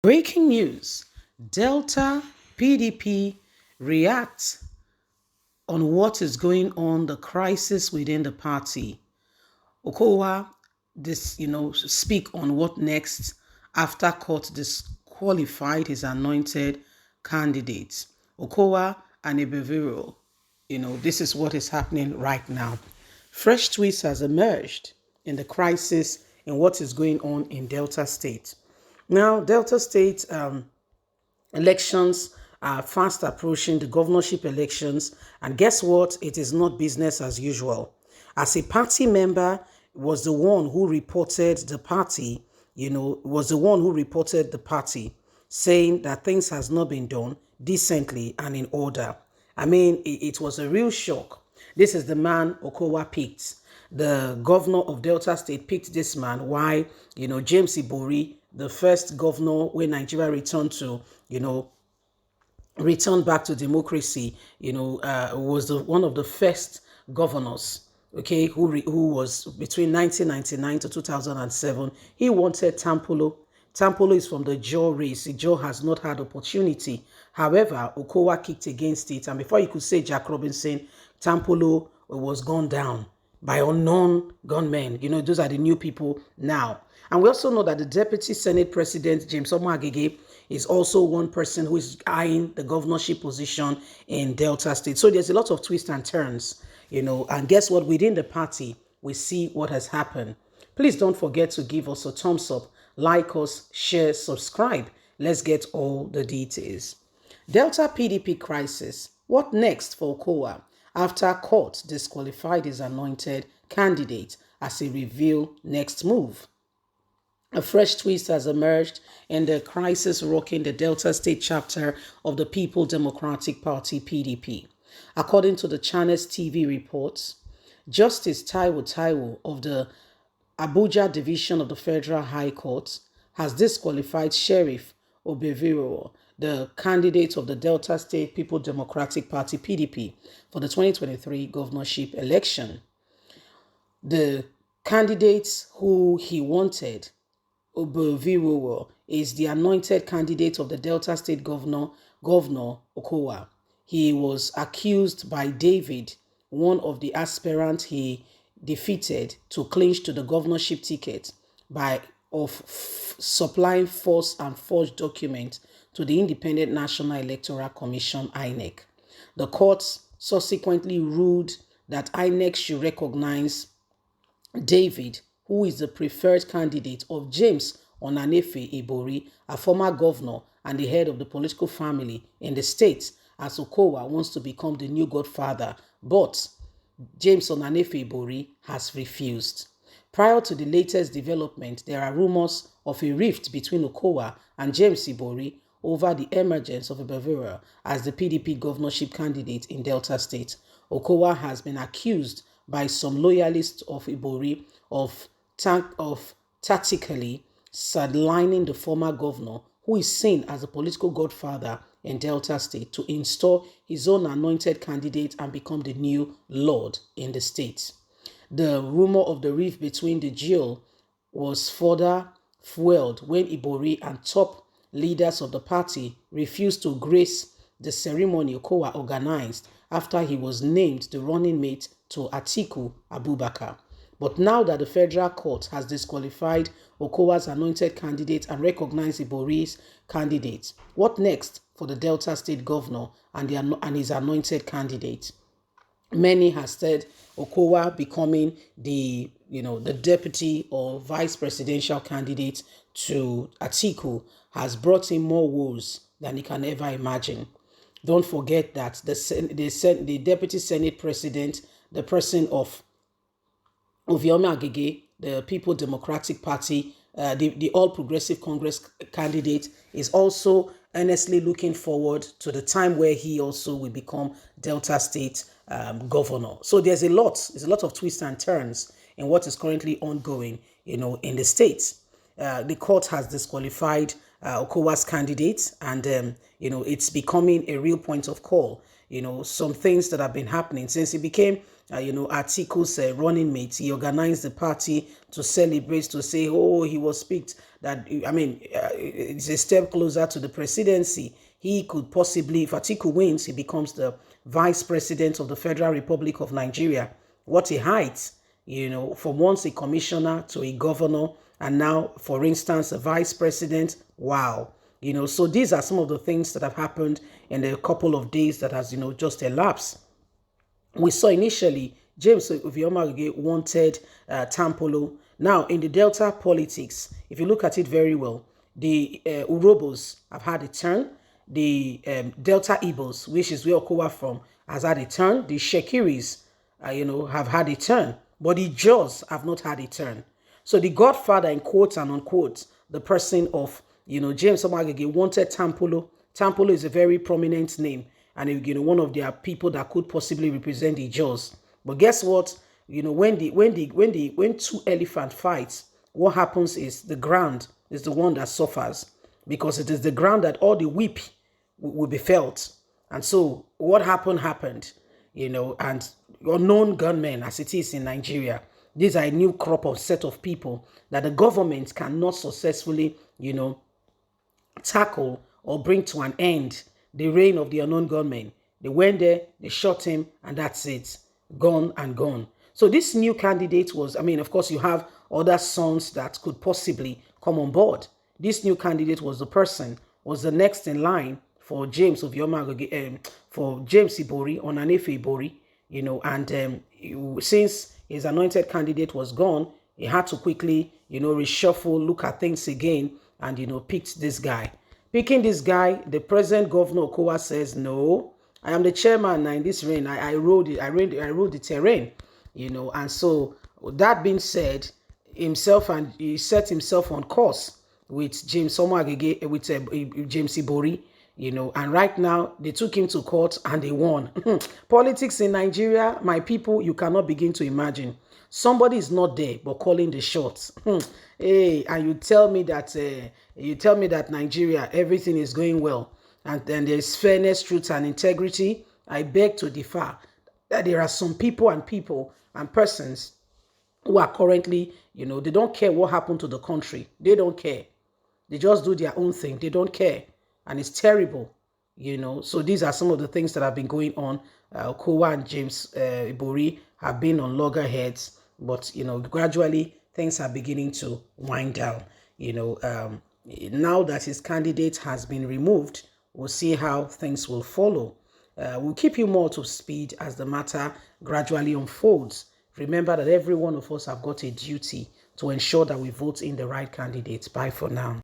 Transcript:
Breaking news: Delta PDP reacts on what is going on, the crisis within the party. Okowa, speak on what next after court disqualified his anointed candidates. Okowa and Ebeviro, this is what is happening right now. Fresh tweets has emerged in the crisis in what is going on in Delta State. Now, Delta State elections are fast approaching, the governorship elections, and guess what? It is not business as usual. As a party member, was the one who reported the party, saying that things has not been done decently and in order. I mean, it was a real shock. This is the man Okowa picked. The governor of Delta State picked this man. Why? James Ibori, the first governor when Nigeria returned to, returned back to democracy, was one of the first governors, okay, who was between 1999 to 2007. He wanted Tampolo. Tampolo is from the Jaw race. Jaw has not had opportunity. However, Okowa kicked against it. And before you could say Jack Robinson, Tampolo was gone down by unknown gunmen. Those are the new people now. And we also know that the Deputy Senate President, James Omoagege, is also one person who is eyeing the governorship position in Delta State. So there's a lot of twists and turns, and guess what? Within the party, we see what has happened. Please don't forget to give us a thumbs up, like us, share, subscribe. Let's get all the details. Delta PDP crisis. What next for Okowa after court disqualified his anointed candidate as he revealed next move? A fresh twist has emerged in the crisis rocking the Delta State chapter of the People Democratic Party (PDP). According to the Channels TV reports, Justice Taiwo of the Abuja Division of the Federal High Court has disqualified Sheriff Obeviro, the candidate of the Delta State People Democratic Party (PDP) for the 2023 governorship election. The candidates who he wanted, Obeviwo, is the anointed candidate of the Delta State Governor Okowa. He was accused by David, one of the aspirants he defeated to clinch to the governorship ticket, of supplying false and forged documents to the Independent National Electoral Commission (INEC). The court subsequently ruled that INEC should recognize David, who is the preferred candidate of James Onanefe Ibori, a former governor and the head of the political family in the state, as Okowa wants to become the new godfather, but James Onanefe Ibori has refused. Prior to the latest development, there are rumors of a rift between Okowa and James Ibori over the emergence of Ibevira as the PDP governorship candidate in Delta State. Okowa has been accused by some loyalists of Ibori of tactically sidelining the former governor, who is seen as a political godfather in Delta State, to install his own anointed candidate and become the new lord in the state. The rumor of the rift between the duo was further fueled when Ibori and top leaders of the party refused to grace the ceremony Okowa organized after he was named the running mate to Atiku Abubakar. But now that the federal court has disqualified Okowa's anointed candidate and recognized Ibori's candidate, what next for the Delta State governor and his anointed candidate? Many have said Okowa becoming the deputy or vice presidential candidate to Atiku has brought him more woes than he can ever imagine. Don't forget that the deputy senate president, the person of Oviome Agege, the People Democratic Party, the All Progressive Congress candidate, is also earnestly looking forward to the time where he also will become Delta State governor. So there's a lot of twists and turns in what is currently ongoing, in the states. The court has disqualified Okowa's candidate, and it's becoming a real point of call. some things that have been happening since he became, Atiku's running mate. He organized the party to celebrate, to say, oh, he was picked, that, it's a step closer to the presidency. He could possibly, if Atiku wins, he becomes the vice president of the Federal Republic of Nigeria. What a height, from once a commissioner to a governor, and now, for instance, a vice president. Wow. So these are some of the things that have happened in the couple of days that has, just elapsed. We saw initially James Oviomagege wanted Tampolo. Now, in the Delta politics, if you look at it very well, the Urobos have had a turn. The Delta Igbos, which is where Okowa from, has had a turn. The Shekiris, have had a turn. But the Jaws have not had a turn. So the godfather, in quotes and unquotes, the person of, James Oviomagege wanted Tampolo. Tampolo is a very prominent name, and one of their people that could possibly represent the Jaws. But guess what? When two elephant fights, what happens is the ground is the one that suffers, because it is the ground that all the whip will be felt. And so what happened, and unknown gunmen, as it is in Nigeria. These are a new crop of set of people that the government cannot successfully, tackle or bring to an end the reign of the unknown gunmen. They went there, they shot him, and that's it. Gone and gone. So this new candidate was, of course, you have other sons that could possibly come on board. This new candidate was the next in line for James Oviomagege, for James Ibori, Onanefe Ibori, and since his anointed candidate was gone, he had to quickly, reshuffle, look at things again, and, picked this guy. Picking this guy, the present governor Okowa says, no, I am the chairman in this reign. I rode the terrain, and so that being said, he set himself on course with James Oviomagege, with James Ibori, and right now they took him to court and they won. Politics in Nigeria, my people, you cannot begin to imagine. Somebody is not there but calling the shots. Hey, and you tell me that Nigeria, everything is going well, and then there's fairness, truth, and integrity. I beg to differ that there are some people and persons who are currently, they don't care what happened to the country. They don't care. They just do their own thing. They don't care. And it's terrible, So these are some of the things that have been going on. Okowa and James Ibori have been on loggerheads, but, gradually things are beginning to wind down. Now that his candidate has been removed, we'll see how things will follow. We'll keep you more to speed as the matter gradually unfolds. Remember that every one of us have got a duty to ensure that we vote in the right candidate. Bye for now.